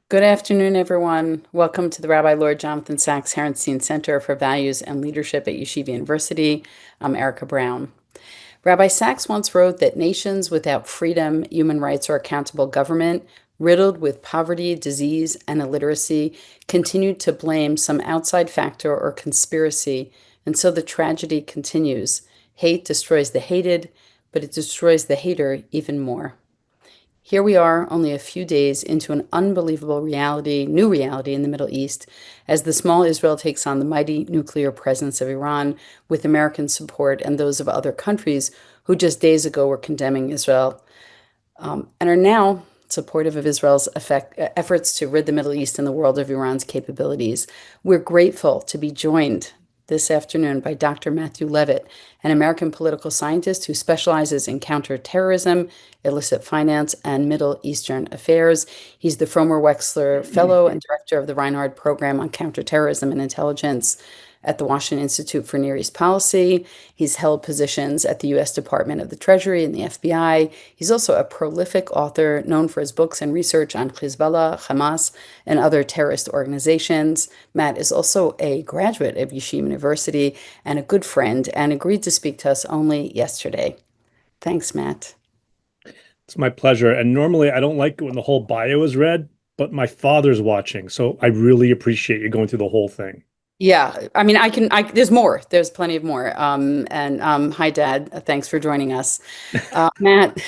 Good afternoon, everyone. Welcome to the Rabbi Lord Jonathan Sacks-Herenstein Center for Values and Leadership at Yeshiva University. I'm Erica Brown. Rabbi Sacks once wrote that nations without freedom, human rights, or accountable government, riddled with poverty, disease, and illiteracy, continued to blame some outside factor or conspiracy, and so the tragedy continues. Hate destroys the hated, but it destroys the hater even more. Here we are, only a few days into an unbelievable new reality in the Middle East, as the small Israel takes on the mighty nuclear presence of Iran with American support and those of other countries who just days ago were condemning Israel and are now supportive of Israel's efforts to rid the Middle East and the world of Iran's capabilities. We're grateful to be joined this afternoon by Dr. Matthew Levitt, an American political scientist who specializes in counterterrorism, illicit finance, and Middle Eastern affairs. He's the Fromer Wexler Fellow and Director of the Reinhard Program on Counterterrorism and Intelligence at the Washington Institute for Near East Policy. He's held positions at the U.S. Department of the Treasury and the FBI. He's also a prolific author known for his books and research on Hezbollah, Hamas, and other terrorist organizations. Matt is also a graduate of Yeshiva University and a good friend and agreed to speak to us only yesterday. Thanks, Matt. It's my pleasure. And normally I don't like it when the whole bio is read, but my father's watching, so I really appreciate you going through the whole thing. Yeah, I mean, there's more. There's plenty of more. Hi, Dad. Thanks for joining us. Matt,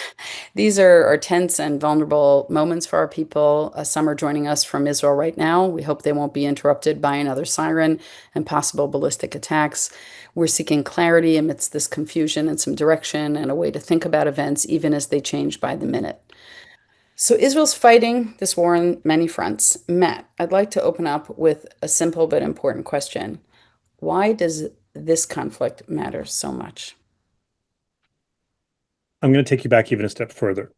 these are tense and vulnerable moments for our people. Some are joining us from Israel right now. We hope they won't be interrupted by another siren and possible ballistic attacks. We're seeking clarity amidst this confusion and some direction and a way to think about events, even as they change by the minute. So Israel's fighting this war on many fronts. Matt, I'd like to open up with a simple but important question. Why does this conflict matter so much? I'm going to take you back even a step further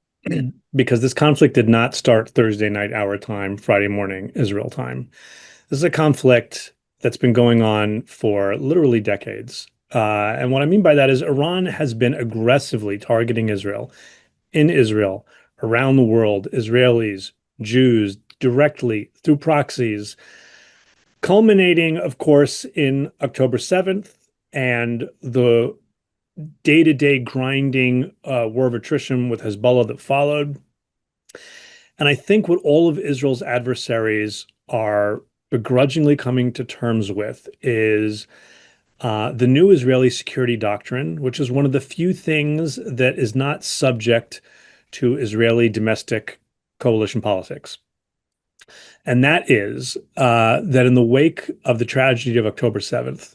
because this conflict did not start Thursday night our time, Friday morning Israel time. This is a conflict that's been going on for literally decades. And what I mean by that is Iran has been aggressively targeting Israel, in Israel, around the world, Israelis, Jews, directly through proxies, culminating, of course, in October 7th and the day-to-day grinding war of attrition with Hezbollah that followed. And I think what all of Israel's adversaries are begrudgingly coming to terms with is the new Israeli security doctrine, which is one of the few things that is not subject to Israeli domestic coalition politics. And that is that in the wake of the tragedy of October 7th,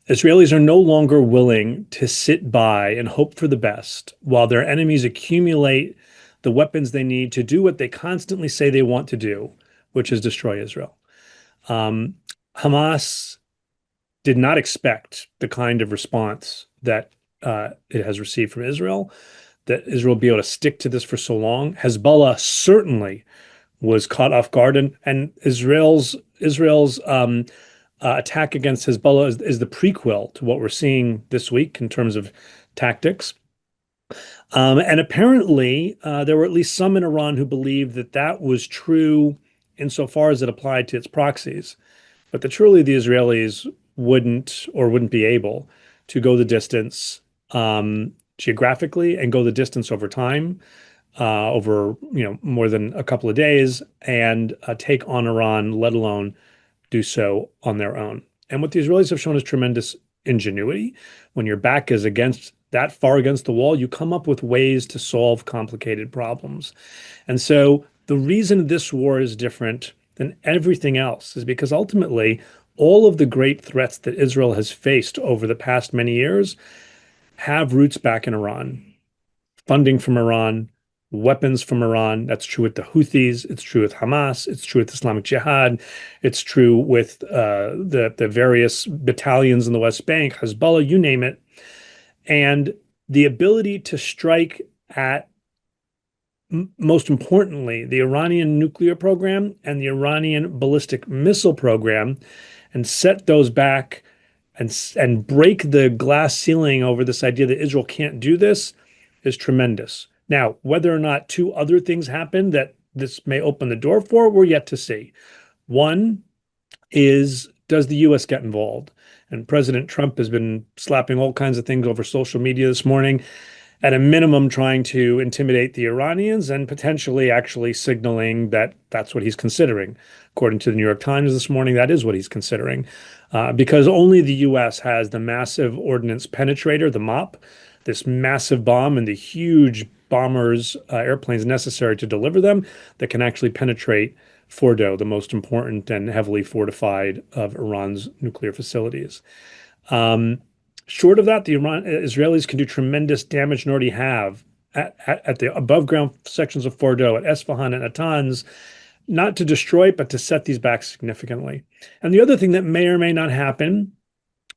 Israelis are no longer willing to sit by and hope for the best while their enemies accumulate the weapons they need to do what they constantly say they want to do, which is destroy Israel. Hamas did not expect the kind of response that it has received from Israel, that Israel will be able to stick to this for so long. Hezbollah certainly was caught off guard, and Israel's attack against Hezbollah is the prequel to what we're seeing this week in terms of tactics. And apparently, there were at least some in Iran who believed that that was true insofar as it applied to its proxies, but that truly the Israelis wouldn't be able to go the distance geographically and go the distance over time, over more than a couple of days, and take on Iran, let alone do so on their own. And what the Israelis have shown is tremendous ingenuity. When your back is against that far against the wall, you come up with ways to solve complicated problems. And so the reason this war is different than everything else is because ultimately all of the great threats that Israel has faced over the past many years have roots back in Iran. Funding from Iran, weapons from Iran. That's true with the Houthis. It's true with Hamas. It's true with Islamic Jihad. It's true with the various battalions in the West Bank, Hezbollah, you name it. And the ability to strike at, most importantly, the Iranian nuclear program and the Iranian ballistic missile program, and set those back and break the glass ceiling over this idea that Israel can't do this is tremendous. Now, whether or not two other things happen that this may open the door for, we're yet to see. One is, does the US get involved? And President Trump has been slapping all kinds of things over social media this morning, at a minimum trying to intimidate the Iranians and potentially actually signaling that that's what he's considering. According to the New York Times this morning, that is what he's considering, because only the US has the massive ordnance penetrator, the MOP, this massive bomb and the huge bombers, airplanes necessary to deliver them that can actually penetrate Fordo, the most important and heavily fortified of Iran's nuclear facilities. Um, Short of that, the Israelis can do tremendous damage and already have at the above ground sections of Fordo, at Esfahan and Natanz, not to destroy it, but to set these back significantly. And the other thing that may or may not happen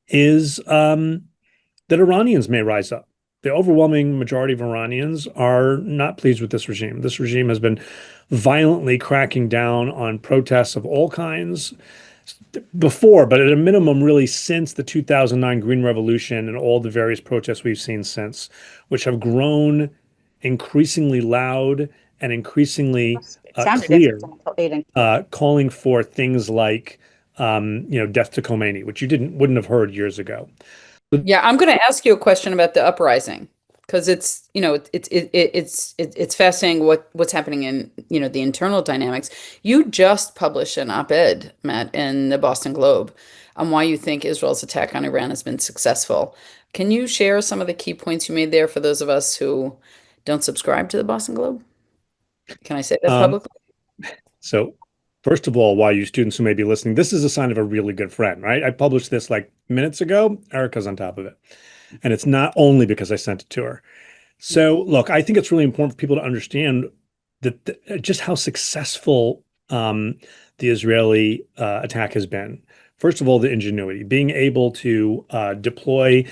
is that Iranians may rise up. The overwhelming majority of Iranians are not pleased with this regime. This regime has been violently cracking down on protests of all kinds before, but at a minimum, really since the 2009 Green Revolution and all the various protests we've seen since, which have grown increasingly loud and increasingly It sounded clear, interesting until 8 and calling for things like, death to Khomeini, which you wouldn't have heard years ago. Yeah, I'm going to ask you a question about the uprising because it's, it's fascinating what's happening in, the internal dynamics. You just published an op-ed, Matt, in the Boston Globe on why you think Israel's attack on Iran has been successful. Can you share some of the key points you made there for those of us who don't subscribe to the Boston Globe? Can I say that Um, publicly? So, first of all, why you students who may be listening, this is a sign of a really good friend, right? I published this like minutes ago. Erica's on top of it. And it's not only because I sent it to her. So, look, I think it's really important for people to understand that just how successful the Israeli attack has been. First of all, the ingenuity, being able to deploy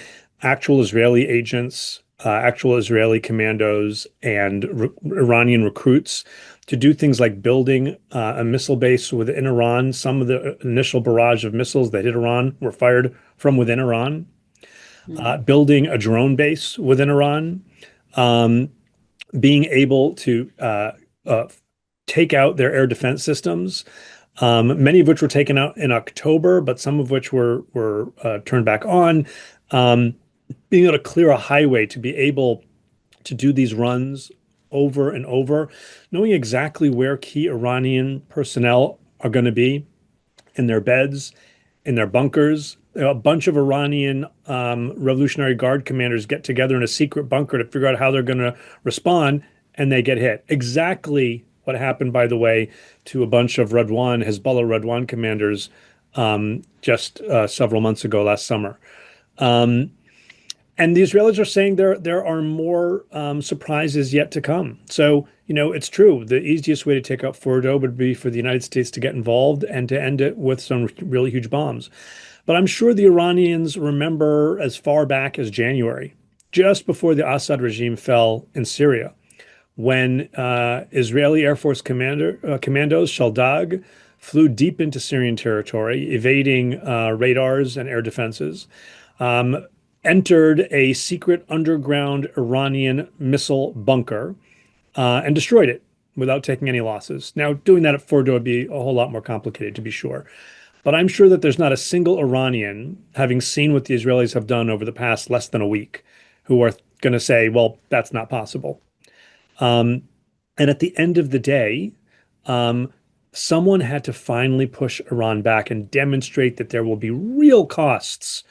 actual Israeli agents, actual Israeli commandos, and Iranian recruits to do things like building a missile base within Iran. Some of the initial barrage of missiles that hit Iran were fired from within Iran. Building a drone base within Iran, um, being able to take out their air defense systems, many of which were taken out in October, but some of which were turned back on. Um, Being able to clear a highway to be able to do these runs over and over, knowing exactly where key Iranian personnel are going to be in their beds, in their bunkers. A bunch of Iranian Revolutionary Guard commanders get together in a secret bunker to figure out how they're going to respond, and they get hit. Exactly what happened, by the way, to a bunch of Hezbollah Radwan commanders just several months ago last summer. And the Israelis are saying there are more surprises yet to come. So, it's true. The easiest way to take out Fordo would be for the United States to get involved and to end it with some really huge bombs. But I'm sure the Iranians remember as far back as January, just before the Assad regime fell in Syria, when Israeli Air Force commandos, Shaldag, flew deep into Syrian territory, evading radars and air defenses, entered a secret underground Iranian missile bunker, and destroyed it without taking any losses. Now, doing that at Fordo would be a whole lot more complicated, to be sure. But I'm sure that there's not a single Iranian, having seen what the Israelis have done over the past less than a week, who are going to say, well, that's not possible. And at the end of the day, someone had to finally push Iran back and demonstrate that there will be real costs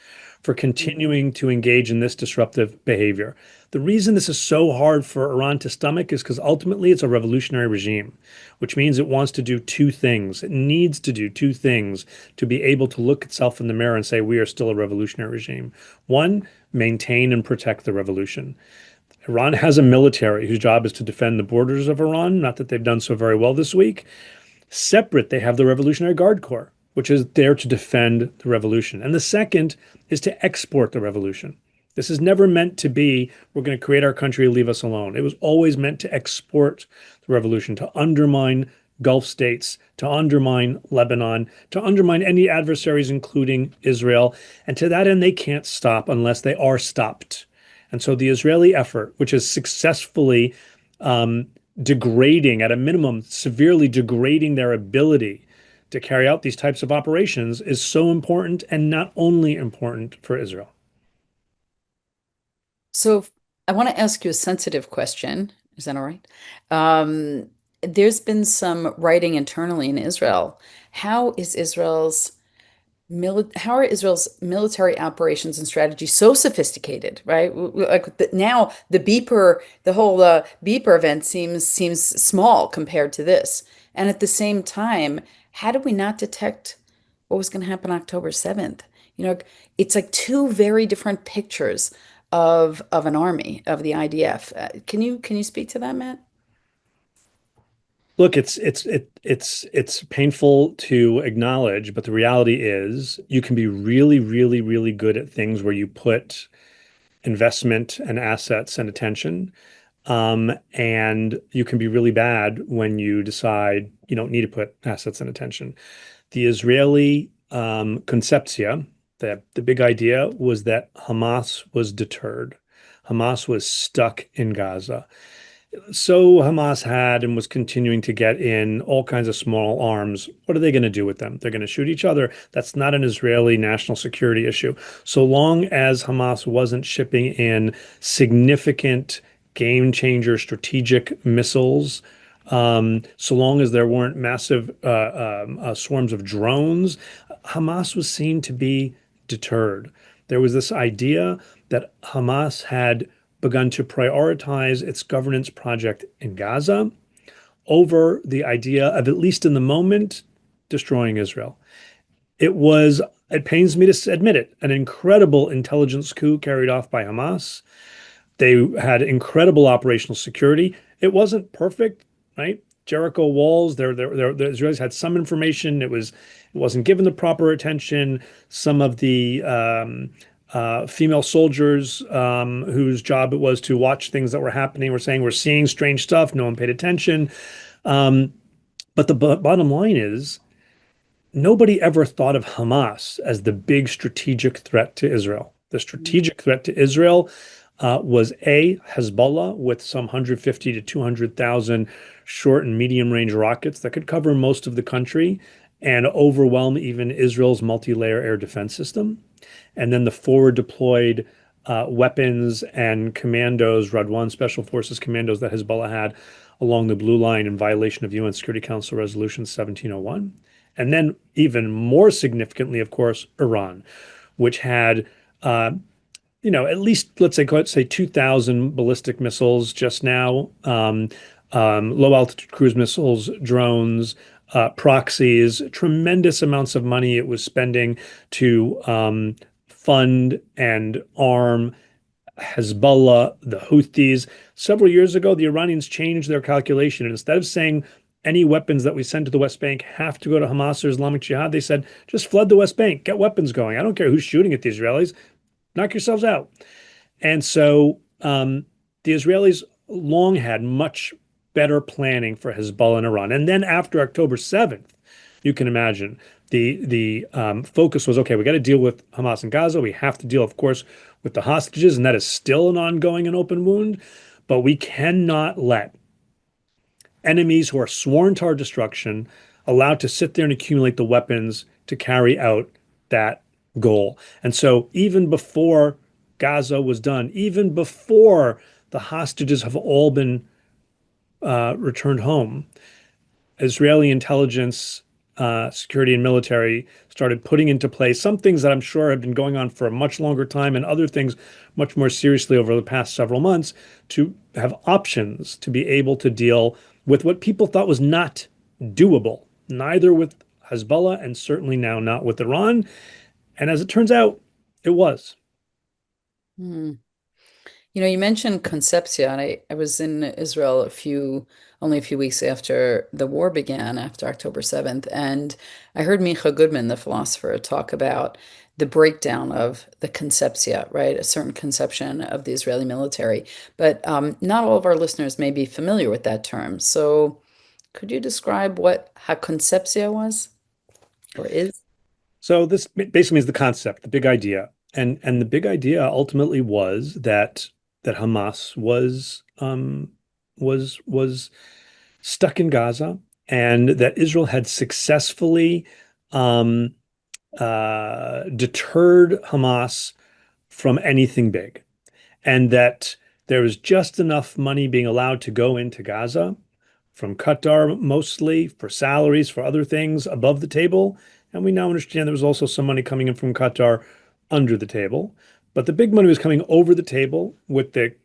for continuing to engage in this disruptive behavior. The reason this is so hard for Iran to stomach is because ultimately it's a revolutionary regime, which means it wants to do two things. It needs to do two things to be able to look itself in the mirror and say, we are still a revolutionary regime. One, maintain and protect the revolution. Iran has a military whose job is to defend the borders of Iran, not that they've done so very well this week. Separate, they have the Revolutionary Guard Corps, which is there to defend the revolution. And the second is to export the revolution. This is never meant to be, we're going to create our country, leave us alone. It was always meant to export the revolution, to undermine Gulf states, to undermine Lebanon, to undermine any adversaries, including Israel. And to that end, they can't stop unless they are stopped. And so the Israeli effort, which has successfully degrading, at a minimum, severely degrading their ability to carry out these types of operations is so important and not only important for Israel. So I want to ask you a sensitive question. Is that all right? Um, there's been some writing internally in Israel. How is Israel's how are Israel's military operations and strategy so sophisticated, right? Like now, the whole beeper event seems small compared to this. And at the same time, how did we not detect what was going to happen October 7th? You know, it's like two very different pictures of an army, of the IDF. Can you speak to that, Matt? Look, it's painful to acknowledge, but the reality is you can be really, really, really good at things where you put investment and assets and attention. And you can be really bad when you decide you don't need to put assets and attention. The Israeli conceptia, the big idea was that Hamas was deterred. Hamas was stuck in Gaza. So Hamas had and was continuing to get in all kinds of small arms. What are they going to do with them? They're going to shoot each other. That's not an Israeli national security issue. So long as Hamas wasn't shipping in significant game changer strategic missiles, so long as there weren't massive swarms of drones, Hamas was seen to be deterred. There was this idea that Hamas had begun to prioritize its governance project in Gaza over the idea of, at least in the moment, destroying Israel. It was, it pains me to admit it, an incredible intelligence coup carried off by Hamas. They had incredible operational security. It wasn't perfect, right? Jericho walls, the Israelis had some information. It wasn't given the proper attention. Some of the female soldiers whose job it was to watch things that were happening were saying we're seeing strange stuff. No one paid attention. Um, but the bottom line is nobody ever thought of Hamas as the big strategic threat to Israel. The strategic threat to Israel was A, Hezbollah with some 150 to 200,000 short and medium range rockets that could cover most of the country and overwhelm even Israel's multi-layer air defense system. And then the forward deployed weapons and commandos, Radwan Special Forces commandos that Hezbollah had along the blue line in violation of UN Security Council Resolution 1701. And then, even more significantly, of course, Iran, which had, at least let's say 2,000 ballistic missiles just now, low altitude cruise missiles, drones, proxies, tremendous amounts of money it was spending to fund and arm Hezbollah, the Houthis. Several years ago, the Iranians changed their calculation. And instead of saying any weapons that we send to the West Bank have to go to Hamas or Islamic Jihad, they said, just flood the West Bank, get weapons going. I don't care who's shooting at the Israelis, knock yourselves out. And so the Israelis long had much better planning for Hezbollah in Iran. And then after October 7th, you can imagine the focus was, okay, we got to deal with Hamas in Gaza. We have to deal, of course, with the hostages, and that is still an ongoing and open wound. But we cannot let enemies who are sworn to our destruction allowed to sit there and accumulate the weapons to carry out that goal. And so even before Gaza was done, even before the hostages have all been returned home, Israeli intelligence, security, and military started putting into place some things that I'm sure have been going on for a much longer time, and other things much more seriously over the past several months, to have options to be able to deal with what people thought was not doable, neither with Hezbollah and certainly now not with Iran. And as it turns out, it was. Hmm. You mentioned Concepcia, and I was in Israel only a few weeks after the war began, after October 7th, and I heard Micha Goodman, the philosopher, talk about the breakdown of the Concepcia, right? A certain conception of the Israeli military. But not all of our listeners may be familiar with that term. So could you describe what Concepcia was or is? So this basically means the concept, the big idea. And the big idea ultimately was that Hamas was was stuck in Gaza, and that Israel had successfully um, deterred Hamas from anything big, and that there was just enough money being allowed to go into Gaza from Qatar, mostly for salaries, for other things above the table. And we now understand there was also some money coming in from Qatar under the table. But the big money was coming over the table with the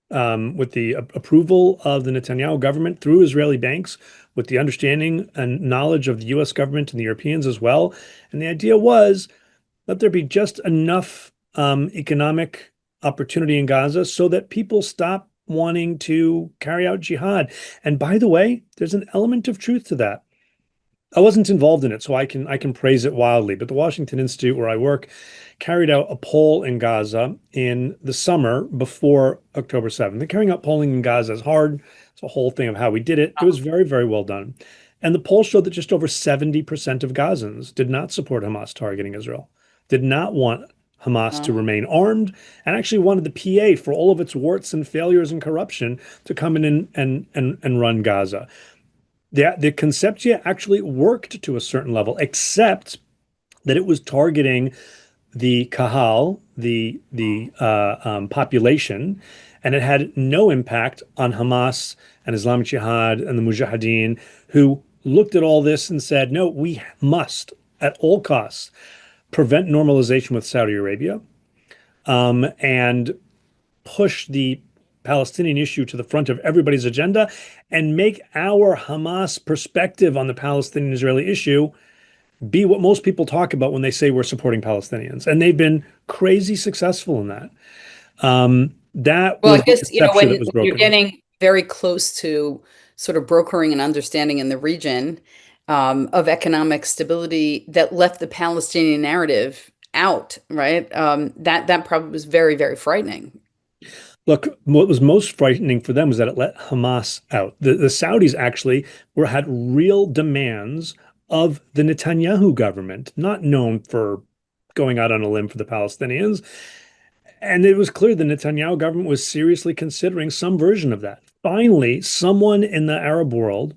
approval of the Netanyahu government through Israeli banks, with the understanding and knowledge of the US government and the Europeans as well. And the idea was, let there be just enough economic opportunity in Gaza so that people stop wanting to carry out jihad. And by the way, there's an element of truth to that. I wasn't involved in it, so I can praise it wildly. But the Washington Institute, where I work, carried out a poll in Gaza in the summer before October 7th. And carrying out polling in Gaza is hard. It's a whole thing of how we did it. It was very, very well done. And the poll showed that just over 70% of Gazans did not support Hamas targeting Israel, did not want Hamas to Uh, remain armed, and actually wanted the PA, for all of its warts and failures and corruption, to come in and run Gaza. The conceptia actually worked to a certain level, except that it was targeting the Kahal, the population, and it had no impact on Hamas and Islamic Jihad and the Mujahideen, who looked at all this and said, no, we must, at all costs, prevent normalization with Saudi Arabia, and push the Palestinian issue to the front of everybody's agenda and make our Hamas perspective on the Palestinian-Israeli issue be what most people talk about when they say we're supporting Palestinians. And they've been crazy successful in that. That well, I was the guess, conception that was when you're broken. getting very close to sort of brokering and understanding in the region of economic stability that left the Palestinian narrative out, right? That probably was very, very frightening. Look, what was most frightening for them was that it let Hamas out. The Saudis actually had real demands of the Netanyahu government, not known for going out on a limb for the Palestinians. And it was clear the Netanyahu government was seriously considering some version of that. Finally, someone in the Arab world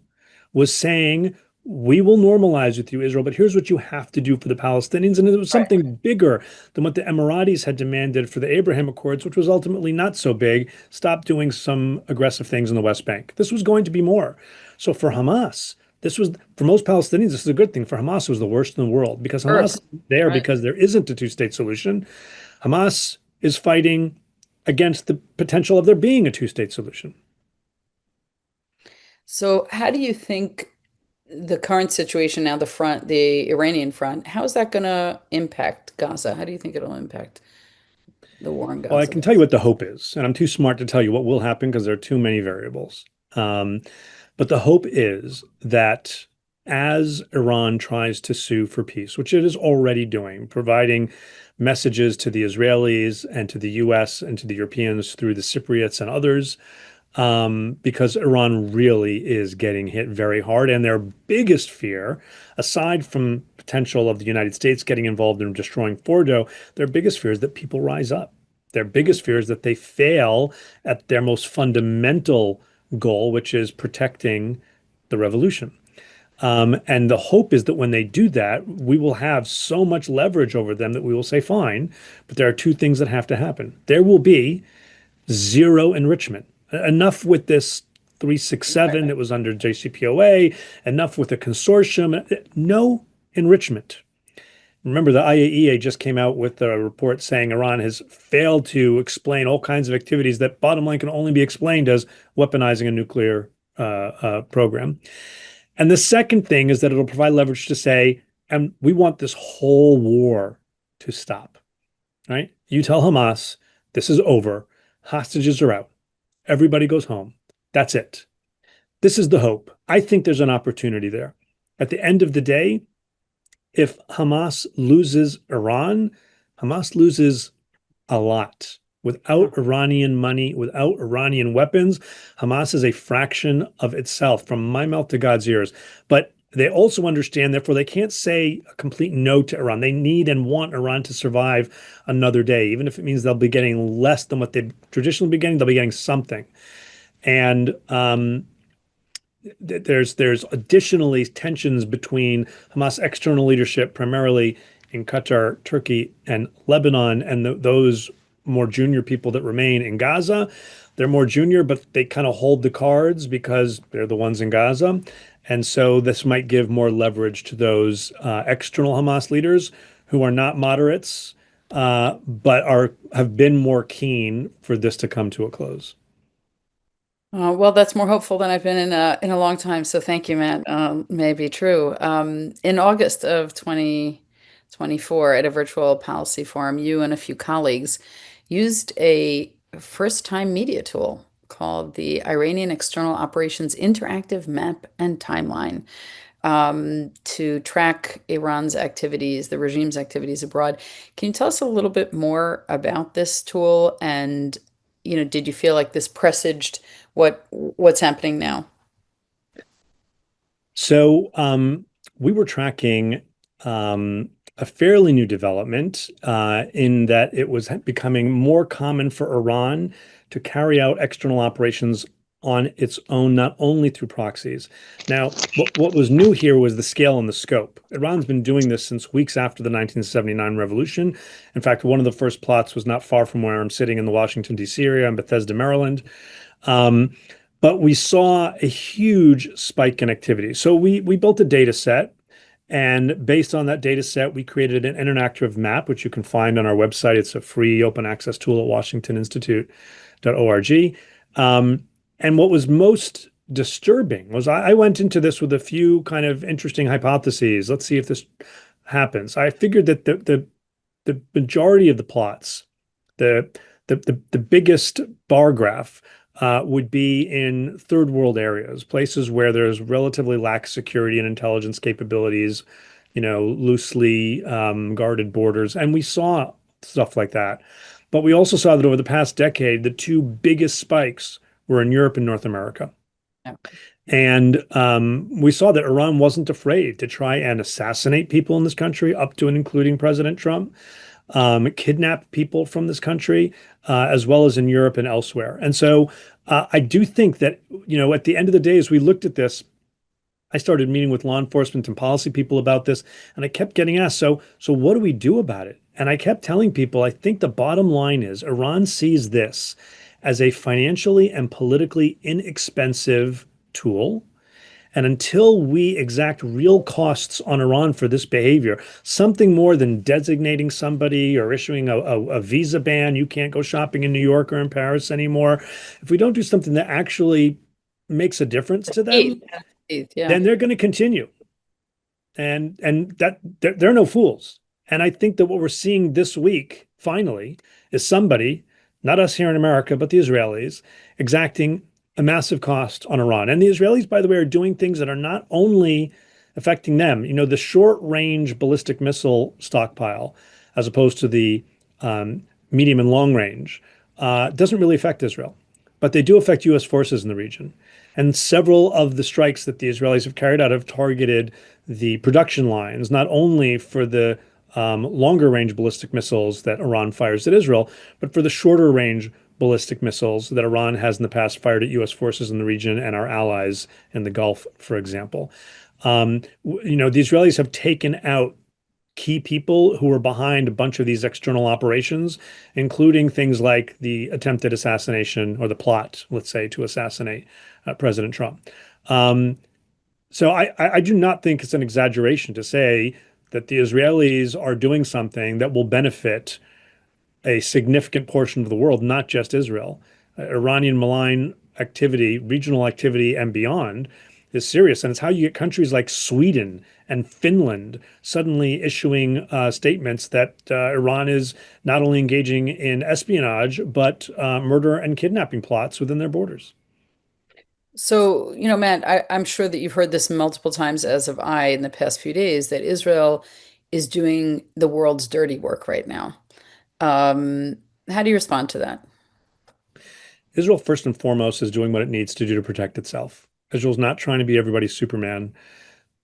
was saying, we will normalize with you, Israel, but here's what you have to do for the Palestinians. And it was Right. something bigger than what the Emiratis had demanded for the Abraham Accords, which was ultimately not so big. Stop doing some aggressive things in the West Bank. This was going to be more. So for Hamas, this was, for most Palestinians, this is a good thing. For Hamas, it was the worst in the world, because Hamas Earth, is there right? because there isn't a two-state solution. Hamas is fighting against the potential of there being a two-state solution. So, how do you think the current situation now, the Iranian front, how is that going to impact Gaza? How do you think it'll impact the war in Well, I Gaza? can tell you what the hope is, and I'm too smart to tell you what will happen because there are too many variables. But the hope is that as Iran tries to sue for peace, which it is already doing, providing messages to the Israelis and to the US and to the Europeans through the Cypriots and others, because Iran really is getting hit very hard. And their biggest fear, aside from potential of the United States getting involved in destroying Fordo, their biggest fear is that people rise up. Their biggest fear is that they fail at their most fundamental goal, which is protecting the revolution. And the hope is that when they do that, we will have so much leverage over them that we will say, fine, but there are two things that have to happen. There will be zero enrichment. Enough with this Right. 367 that was under JCPOA, enough with the consortium, no enrichment. Remember, the IAEA just came out with a report saying Iran has failed to explain all kinds of activities that, bottom line, can only be explained as weaponizing a nuclear program. And the second thing is that it'll provide leverage to say, and we want this whole war to stop, right? You tell Hamas, this is over, hostages are out, everybody goes home. That's it. This is the hope. I think there's an opportunity there. At the end of the day, if Hamas loses Iran, Hamas loses a lot. Yeah. Without Iranian money, without Iranian weapons, Hamas is a fraction of itself, from my mouth to God's ears. But they also understand, therefore, they can't say a complete no to Iran. They need and want Iran to survive another day, even if it means they'll be getting less than what they've traditionally been getting, they'll be getting something. And there's additionally tensions between Hamas external leadership, primarily in Qatar, Turkey, and Lebanon, and those more junior people that remain in Gaza. They're more junior, but they kind of hold the cards because they're the ones in Gaza. And so this might give more leverage to those external Hamas leaders who are not moderates, but have been more keen for this to come to a close. Well, that's more hopeful than I've been in a long time. So thank you, Matt. May be true. In August of 2024, at a virtual policy forum, you and a few colleagues used a first-time media tool called the Iranian External Operations Interactive Map and Timeline to track Iran's activities, the regime's activities abroad. Can you tell us a little bit more about this tool? And, did you feel like this presaged what's happening now? So we were tracking a fairly new development in that it was becoming more common for Iran to carry out external operations on its own, not only through proxies. Now, what was new here was the scale and the scope. Iran's been doing this since weeks after the 1979 revolution. In fact, one of the first plots was not far from where I'm sitting in the Washington, D.C. area in Bethesda, Maryland. Um, but we saw a huge spike in activity. So we built a data set, and based on that data set, we created an interactive map, which you can find on our website. It's a free open access tool at washingtoninstitute.org. And what was most disturbing was I went into this with a few kind of interesting hypotheses. Let's see if this happens. I figured that the majority of the plots, the the biggest bar graph would be in third world areas, places where there's relatively lax security and intelligence capabilities, loosely guarded borders. And we saw stuff like that. But we also saw that over the past decade, the two biggest spikes were in Europe and North America. Yeah. And we saw that Iran wasn't afraid to try and assassinate people in this country, up to and including President Trump, kidnap people from this country, as well as in Europe and elsewhere. And so I do think that, at the end of the day, as we looked at this, I started meeting with law enforcement and policy people about this, and I kept getting asked, so what do we do about it? And I kept telling people, I think the bottom line is Iran sees this as a financially and politically inexpensive tool. And until we exact real costs on Iran for this behavior, something more than designating somebody or issuing a visa ban, you can't go shopping in New York or in Paris anymore. If we don't do something that actually makes a difference to them, Yeah. then they're going to continue. And that they're no fools. And I think that what we're seeing this week, finally, is somebody, not us here in America, but the Israelis, exacting a massive cost on Iran. And the Israelis, by the way, are doing things that are not only affecting them. The short range ballistic missile stockpile, as opposed to the medium and long range, doesn't really affect Israel, but they do affect U.S. forces in the region. And several of the strikes that the Israelis have carried out have targeted the production lines, not only for the longer range ballistic missiles that Iran fires at Israel, but for the shorter range ballistic missiles that Iran has in the past fired at U.S. forces in the region and our allies in the Gulf, for example. The Israelis have taken out key people who were behind a bunch of these external operations, including things like the attempted assassination or the plot, let's say, to assassinate President Trump. So I do not think it's an exaggeration to say that the Israelis are doing something that will benefit a significant portion of the world, not just Israel. Iranian malign activity, regional activity, and beyond is serious. And it's how you get countries like Sweden and Finland suddenly issuing statements that Iran is not only engaging in espionage, but murder and kidnapping plots within their borders. So, Matt, I'm sure that you've heard this multiple times, as have I, in the past few days, that Israel is doing the world's dirty work right now. How do you respond to that? Israel, first and foremost, is doing what it needs to do to protect itself. Israel's not trying to be everybody's Superman.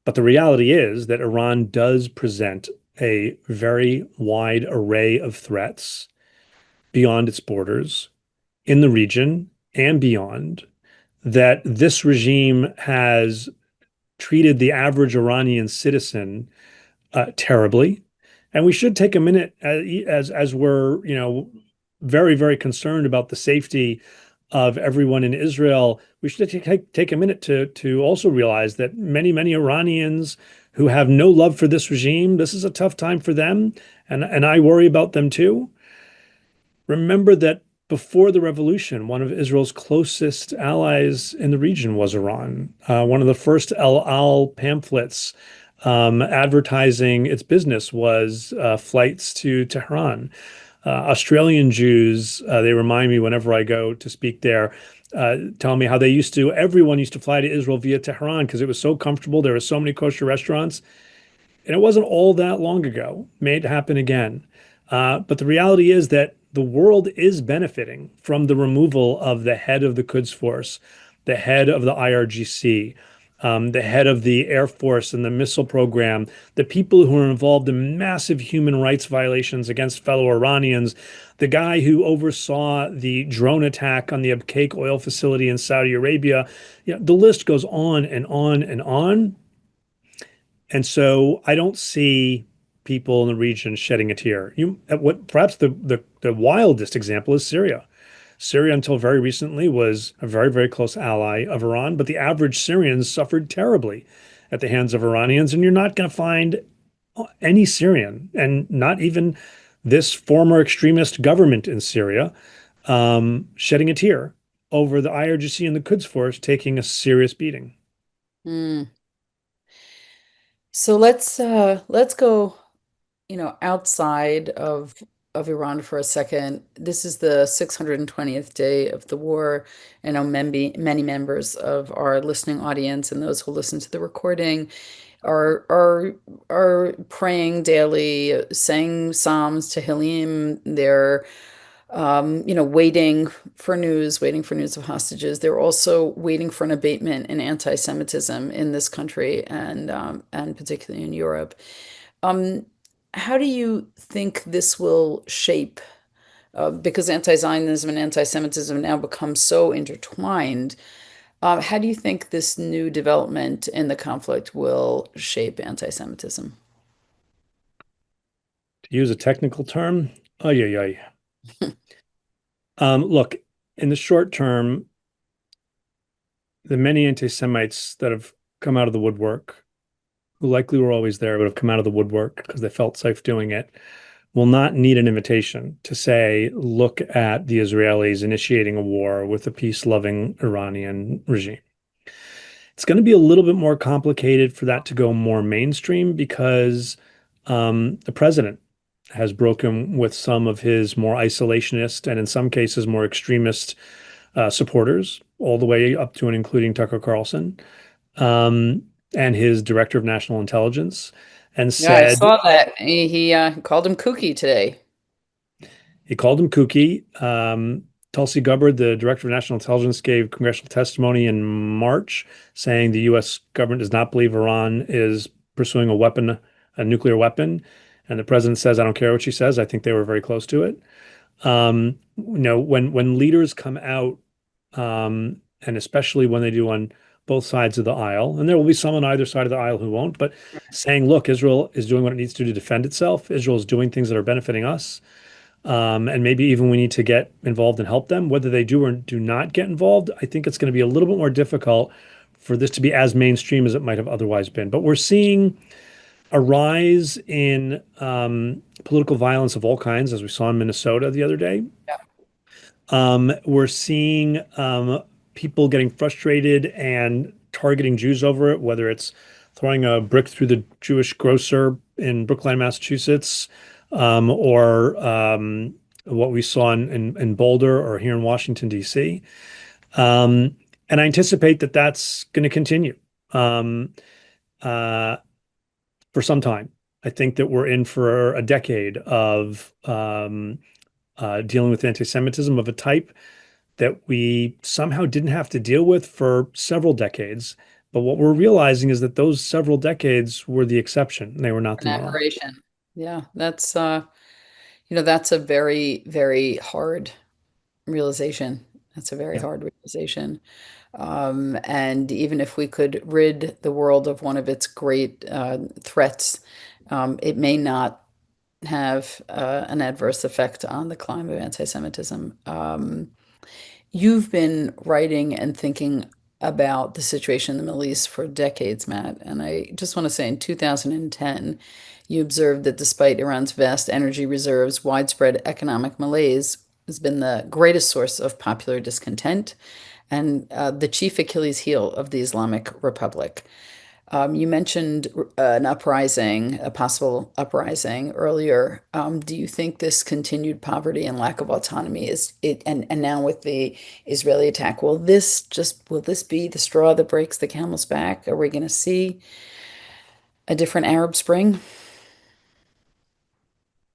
But the reality is that Iran does present a very wide array of threats beyond its borders, in the region and beyond. that this regime has treated the average Iranian citizen terribly. And we should take a minute as we're, very, very concerned about the safety of everyone in Israel. We should take a minute to also realize that many, many Iranians who have no love for this regime, this is a tough time for them, and I worry about them too. Remember that before the revolution, one of Israel's closest allies in the region was Iran. One of the first El Al pamphlets advertising its business was flights to Tehran. Australian Jews, they remind me whenever I go to speak there, tell me how everyone used to fly to Israel via Tehran because it was so comfortable. There were so many kosher restaurants. And it wasn't all that long ago. May it happen again. But the reality is that the world is benefiting from the removal of the head of the Quds Force, the head of the IRGC, the head of the Air Force and the missile program, the people who are involved in massive human rights violations against fellow Iranians, the guy who oversaw the drone attack on the Abqaiq oil facility in Saudi Arabia. The list goes on and on and on. And so I don't see people in the region shedding a tear. What perhaps the wildest example is Syria. Syria, until very recently, was a very, very close ally of Iran, but the average Syrians suffered terribly at the hands of Iranians. And you're not going to find any Syrian, and not even this former extremist government in Syria, shedding a tear over the IRGC and the Quds Force taking a serious beating. Mm. So let's go, outside of Iran for a second. This is the 620th day of the war. I know many members of our listening audience and those who listen to the recording are praying daily, saying Psalms, Tehillim. They're waiting for news of hostages. They're also waiting for an abatement in anti-Semitism in this country and particularly in Europe. Um, how do you think this will shape? Because anti-Zionism and anti-Semitism now become so intertwined. How do you think this new development in the conflict will shape anti-Semitism? To use a technical term, ay, ay, ay. Look, in the short term, the many anti-Semites that have come out of the woodwork, who likely were always there, but have come out of the woodwork because they felt safe doing it, will not need an invitation to say, look at the Israelis initiating a war with a peace-loving Iranian regime. It's going to be a little bit more complicated for that to go more mainstream because the president has broken with some of his more isolationist and in some cases more extremist supporters, all the way up to and including Tucker Carlson, and his director of national intelligence, and Yeah, I said saw that. He called him kooky today. he called him kooky. Tulsi Gabbard, the director of national intelligence, gave congressional testimony in March saying the U.S. government does not believe Iran is pursuing a nuclear weapon. And the president says, I don't care what she says. I think they were very close to it. When leaders come out, and especially when they do on both sides of the aisle, and there will be some on either side of the aisle who won't, but saying, look, Israel is doing what it needs to do to defend itself. Israel is doing things that are benefiting us. And maybe even we need to get involved and help them. Whether they do or do not get involved, I think it's going to be a little bit more difficult for this to be as mainstream as it might have otherwise been. But we're seeing a rise in political violence of all kinds, as we saw in Minnesota the other day. Yeah. We're seeing people getting frustrated and targeting Jews over it, whether it's throwing a brick through the Jewish grocer in Brookline, Massachusetts, or what we saw in Boulder or here in Washington, D.C. And I anticipate that that's going to continue uh, for some time. I think that we're in for a decade of dealing with anti-Semitism of a type that we somehow didn't have to deal with for several decades. But what we're realizing is that those several decades were the exception. They were not the An norm. aberration. Yeah, that's a very, very hard realization. That's a very Yeah. hard realization. And even if we could rid the world of one of its great threats, it may not have an adverse effect on the climb of anti-Semitism. You've been writing and thinking about the situation in the Middle East for decades, Matt. And I just want to say in 2010, you observed that despite Iran's vast energy reserves, widespread economic malaise has been the greatest source of popular discontent and the chief Achilles heel of the Islamic Republic. You mentioned an uprising, a possible uprising earlier. Do you think this continued poverty and lack of autonomy is it, and now with the Israeli attack, will this be the straw that breaks the camel's back? Are we going to see a different Arab Spring?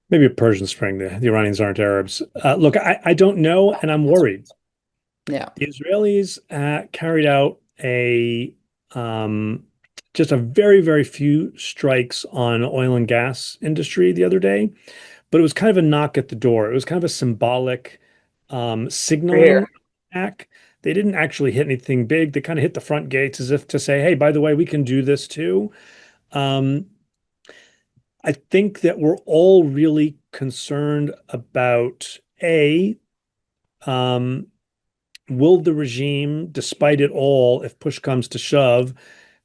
Maybe a Persian Spring. The Iranians aren't Arabs. Look, I don't know, and I'm worried. Yeah. The Israelis carried out a um, just a very, very few strikes on oil and gas industry the other day, but it was kind of a knock at the door. It was kind of a symbolic Here. signaling act. They didn't actually hit anything big. They kind of hit the front gates as if to say, "Hey, by the way, we can do this too." Um, I think that we're all really concerned about um, will the regime, despite it all, if push comes to shove,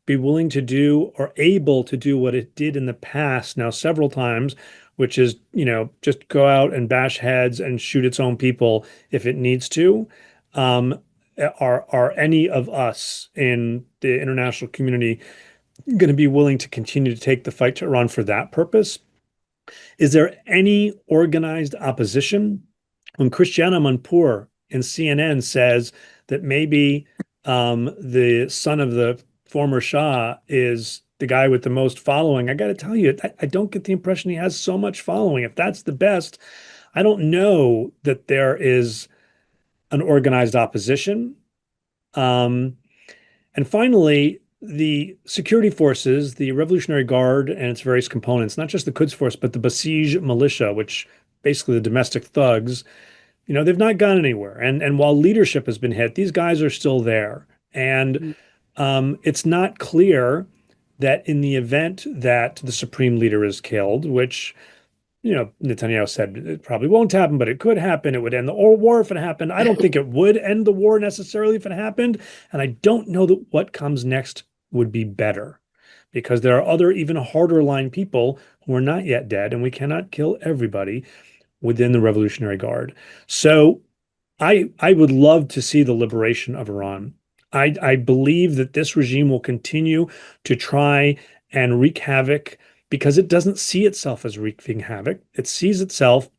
be willing to do or able to do what it did in the past now several times, which is, just go out and bash heads and shoot its own people if it needs to? Um, are any of us in the international community going to be willing to continue to take the fight to Iran for that purpose? Is there any organized opposition? When Christiana Manpour in CNN says that maybe the son of the former Shah is the guy with the most following, I got to tell you, I don't get the impression he has so much following. If that's the best, I don't know that there is an organized opposition. Um, and finally, the security forces, the Revolutionary Guard and its various components, not just the Quds Force, but the Basij militia, which basically the domestic thugs, they've not gone anywhere. And while leadership has been hit, these guys are still there. And it's not clear that in the event that the supreme leader is killed, which Netanyahu said it probably won't happen, but it could happen. It would end the war if it happened. I don't think it would end the war necessarily if it happened. And I don't know that what comes next would be better because there are other, even harder line people who are not yet dead, and we cannot kill everybody within the Revolutionary Guard. So I would love to see the liberation of Iran. I believe that this regime will continue to try and wreak havoc because it doesn't see itself as wreaking havoc. It sees itself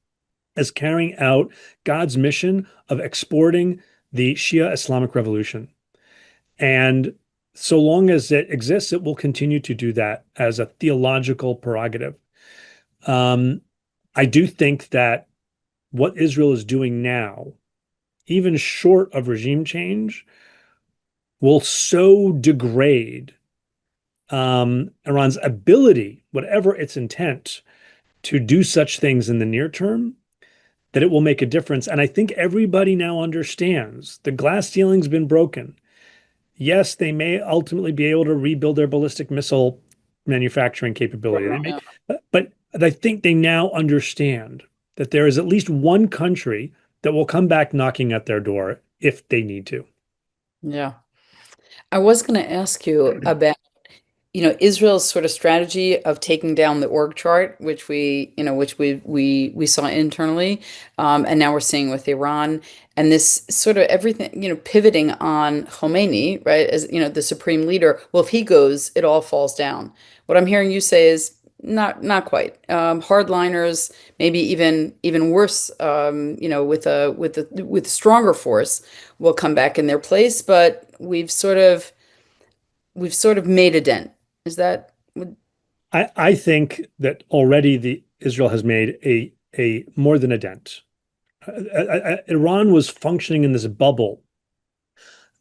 as carrying out God's mission of exporting the Shia Islamic Revolution. And so long as it exists, it will continue to do that as a theological prerogative. Um, I do think that what Israel is doing now, even short of regime change, will so degrade Iran's ability, whatever its intent, to do such things in the near term that it will make a difference. And I think everybody now understands the glass ceiling's been broken. Yes, they may ultimately be able to rebuild their ballistic missile manufacturing capability. They may, Yeah. but I think they now understand that there is at least one country that will come back knocking at their door if they need to. Yeah. I was going to ask you about Israel's sort of strategy of taking down the org chart, which we saw internally, and now we're seeing with Iran, and this sort of everything, pivoting on Khomeini, right, as the supreme leader. Well, if he goes, it all falls down. What I'm hearing you say is not quite. Hardliners, maybe even worse, with stronger force, will come back in their place, but we've sort of made a dent. Is that would I think that already the Israel has made a more than a dent. Iran was functioning in this bubble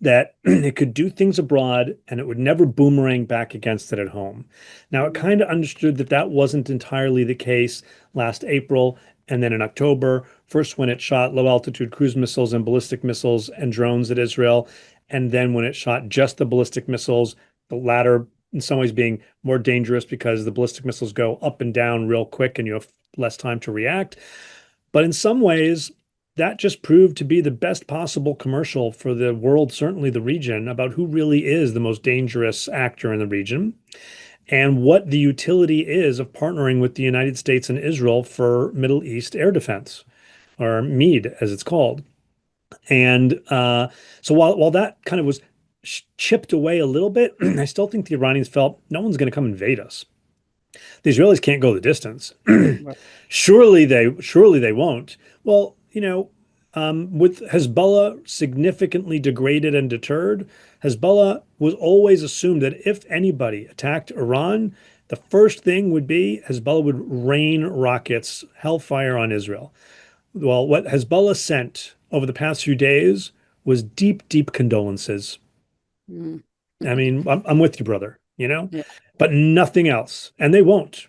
that it could do things abroad and it would never boomerang back against it at home. Now, it kind of understood that that wasn't entirely the case last April and then in October First, when it shot low altitude cruise missiles and ballistic missiles and drones at Israel, and then when it shot just the ballistic missiles, the latter in some ways being more dangerous because the ballistic missiles go up and down real quick and you have less time to react. But in some ways, that just proved to be the best possible commercial for the world, certainly the region, about who really is the most dangerous actor in the region and what the utility is of partnering with the United States and Israel for Middle East air defense, or MEAD as it's called. And so while that kind of was chipped away a little bit, I still think the Iranians felt no one's going to come invade us. The Israelis can't go the distance. Right. Surely they won't. Well, with Hezbollah significantly degraded and deterred, Hezbollah was always assumed that if anybody attacked Iran, the first thing would be Hezbollah would rain rockets, hellfire on Israel. Well, what Hezbollah sent over the past few days was deep, deep condolences. Mm. I mean, I'm with you, brother, Yeah. but nothing else. And they won't.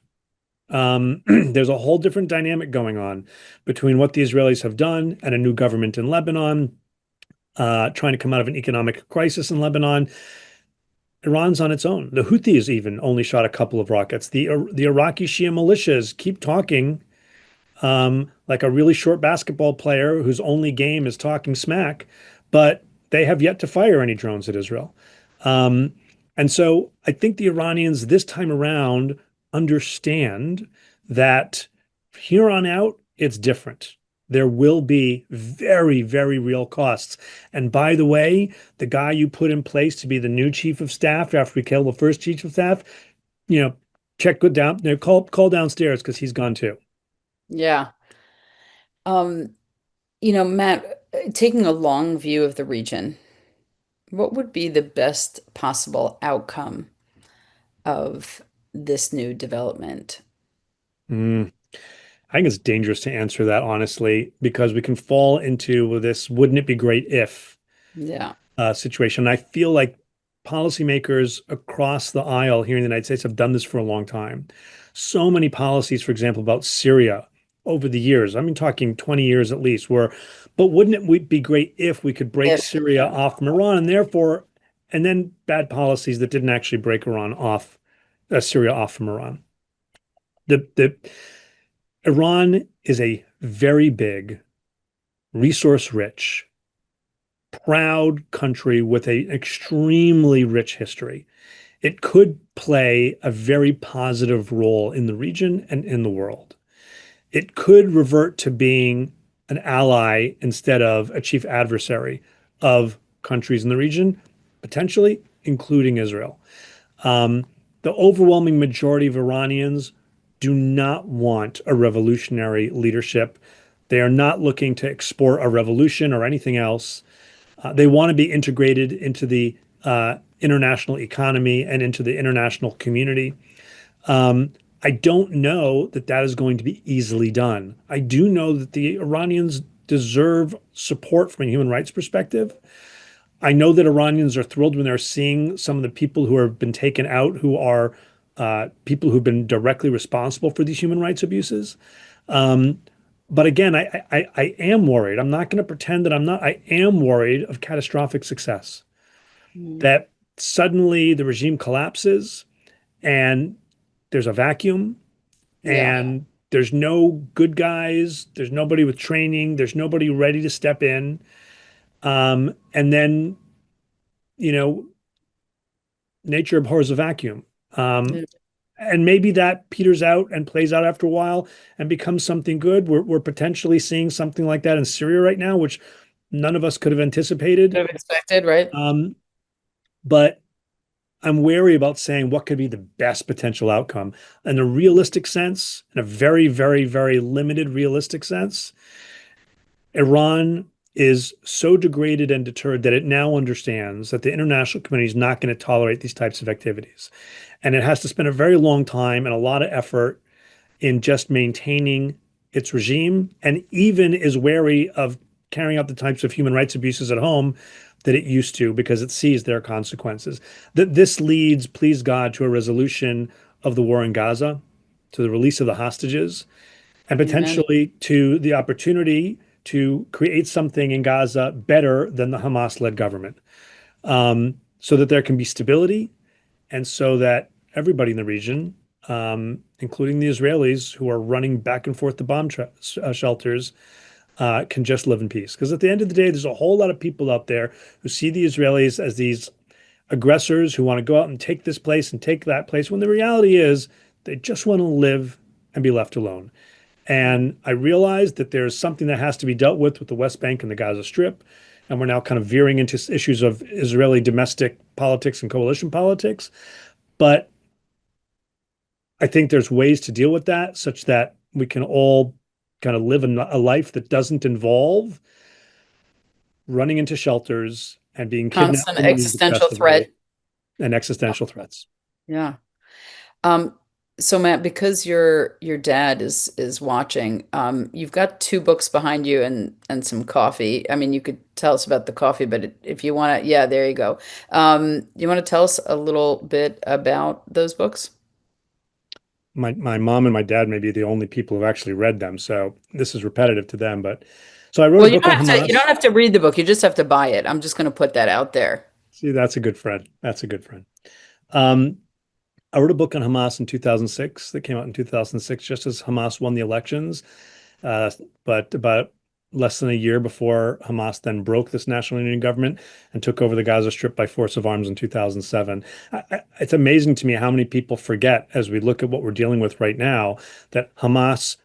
There's a whole different dynamic going on between what the Israelis have done and a new government in Lebanon, trying to come out of an economic crisis in Lebanon. Iran's on its own. The Houthis even only shot a couple of rockets. The Iraqi Shia militias keep talking, like a really short basketball player whose only game is talking smack, but they have yet to fire any drones at Israel. Um, and so I think the Iranians this time around understand that here on out, it's different. There will be very, very real costs. And by the way, the guy you put in place to be the new chief of staff after we kill the first chief of staff, you know, check good down, call downstairs because he's gone too. Yeah. Um, Matt, taking a long view of the region, what would be the best possible outcome of this new development? Mm. I think it's dangerous to answer that honestly, because we can fall into this wouldn't it be great if Yeah. situation. I feel like policymakers across the aisle here in the United States have done this for a long time. So many policies, for example, about Syria over the years, I mean, talking 20 years at least, but wouldn't it be great if we could break If, Syria yeah. off from Iran and therefore, and then bad policies that didn't actually break Syria off from Iran. The Iran is a very big, resource rich, proud country with an extremely rich history. It could play a very positive role in the region and in the world. It could revert to being an ally instead of a chief adversary of countries in the region, potentially including Israel. Um, the overwhelming majority of Iranians do not want a revolutionary leadership. They are not looking to export a revolution or anything else. They want to be integrated into the international economy and into the international community. Um, I don't know that that is going to be easily done. I do know that the Iranians deserve support from a human rights perspective. I know that Iranians are thrilled when they're seeing some of the people who have been taken out, who are people who've been directly responsible for these human rights abuses. Um, but again, I am worried. I'm not going to pretend that I'm not. I am worried of catastrophic success, Mm. that suddenly the regime collapses and there's a vacuum Yeah. and there's no good guys, there's nobody with training, there's nobody ready to step in. And then, you know, nature abhors a vacuum. Yeah. And maybe that peters out and plays out after a while and becomes something good. We're potentially seeing something like that in Syria right now, which none of us could have anticipated. Could have expected, right? Um, but I'm wary about saying what could be the best potential outcome. In a realistic sense, in a very, very, very limited realistic sense, Iran is so degraded and deterred that it now understands that the international community is not going to tolerate these types of activities. And it has to spend a very long time and a lot of effort in just maintaining its regime, and even is wary of carrying out the types of human rights abuses at home that it used to because it sees their consequences. That this leads, please God, to a resolution of the war in Gaza, to the release of the hostages. and Amen. potentially to the opportunity to create something in Gaza better than the Hamas-led government, so that there can be stability and so that everybody in the region, including the Israelis who are running back and forth to shelters, can just live in peace. Because at the end of the day, there's a whole lot of people out there who see the Israelis as these aggressors who want to go out and take this place and take that place, when the reality is they just want to live and be left alone. And I realized that there's something that has to be dealt with the West Bank and the Gaza Strip. And we're now kind of veering into issues of Israeli domestic politics and coalition politics. But I think there's ways to deal with that such that we can all kind of live a life that doesn't involve running into shelters and being kidnapped Constant and used existential excessively threat. and existential threats. Yeah. Um, so Matt, because your dad is watching, you've got two books behind you and some coffee. I mean, you could tell us about the coffee, but if you want to, yeah, there you go. You want to tell us a little bit about those books? My mom and my dad may be the only people who've actually read them, so this is repetitive to them. But so I wrote a Well, book on you don't Hamas. have to read the book. You just have to buy it. I'm just going to put that out there. See, that's a good friend. That's a good friend. Um, I wrote a book on Hamas in 2006 that came out in 2006, just as Hamas won the elections. Uh, but about less than a year before Hamas then broke this national union government and took over the Gaza Strip by force of arms in 2007. It's amazing to me how many people forget, as we look at what we're dealing with right now, that Hamas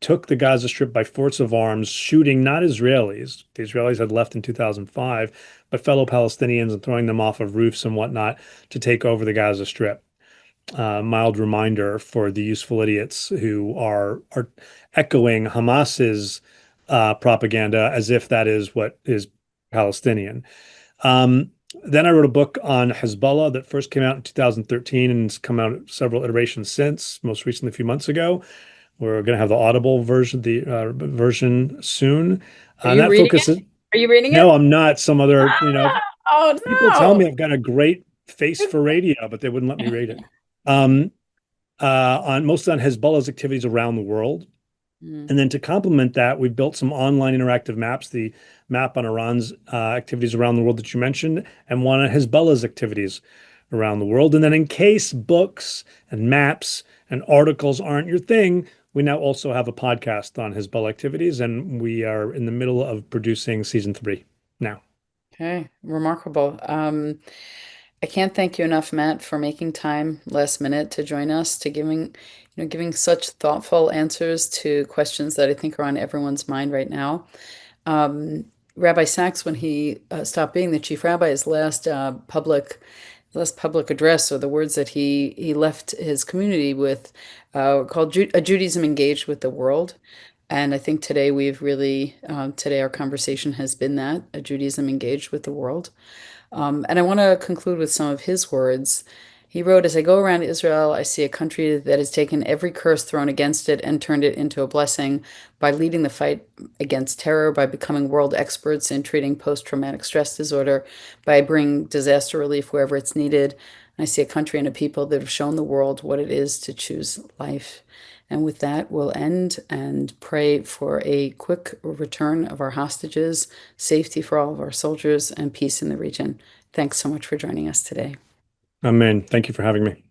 took the Gaza Strip by force of arms, shooting not Israelis. The Israelis had left in 2005, but fellow Palestinians, and throwing them off of roofs and whatnot to take over the Gaza Strip. Mild reminder for the useful idiots who are echoing Hamas's propaganda as if that is what is Palestinian. Um, then I wrote a book on Hezbollah that first came out in 2013 and has come out several iterations since, most recently a few months ago. We're going to have the Audible version, the version soon. Are And you that reading it? focuses, Are you reading no, it? I'm not. Some other, Oh people tell me no. I've got a great face for radio, but they wouldn't let me read it. Um, on mostly on Hezbollah's activities around the world. Mm. And then to complement that, we've built some online interactive maps, the map on Iran's activities around the world that you mentioned, and one on Hezbollah's activities around the world. And then in case books and maps and articles aren't your thing, we now also have a podcast on Hezbollah activities, and we are in the middle of producing season 3 now. Okay, remarkable. I can't thank you enough, Matt, for making time last minute to join us, to giving such thoughtful answers to questions that I think are on everyone's mind right now. Um, Rabbi Sacks, when he stopped being the chief rabbi, his last public address, or the words that he left his community with, called a Judaism engaged with the world. And I think today today our conversation has been that, a Judaism engaged with the world. And I want to conclude with some of his words. He wrote, "As I go around Israel, I see a country that has taken every curse thrown against it and turned it into a blessing by leading the fight against terror, by becoming world experts in treating post-traumatic stress disorder, by bringing disaster relief wherever it's needed. And I see a country and a people that have shown the world what it is to choose life." And with that, we'll end and pray for a quick return of our hostages, safety for all of our soldiers, and peace in the region. Thanks so much for joining us today. Amen. Thank you for having me.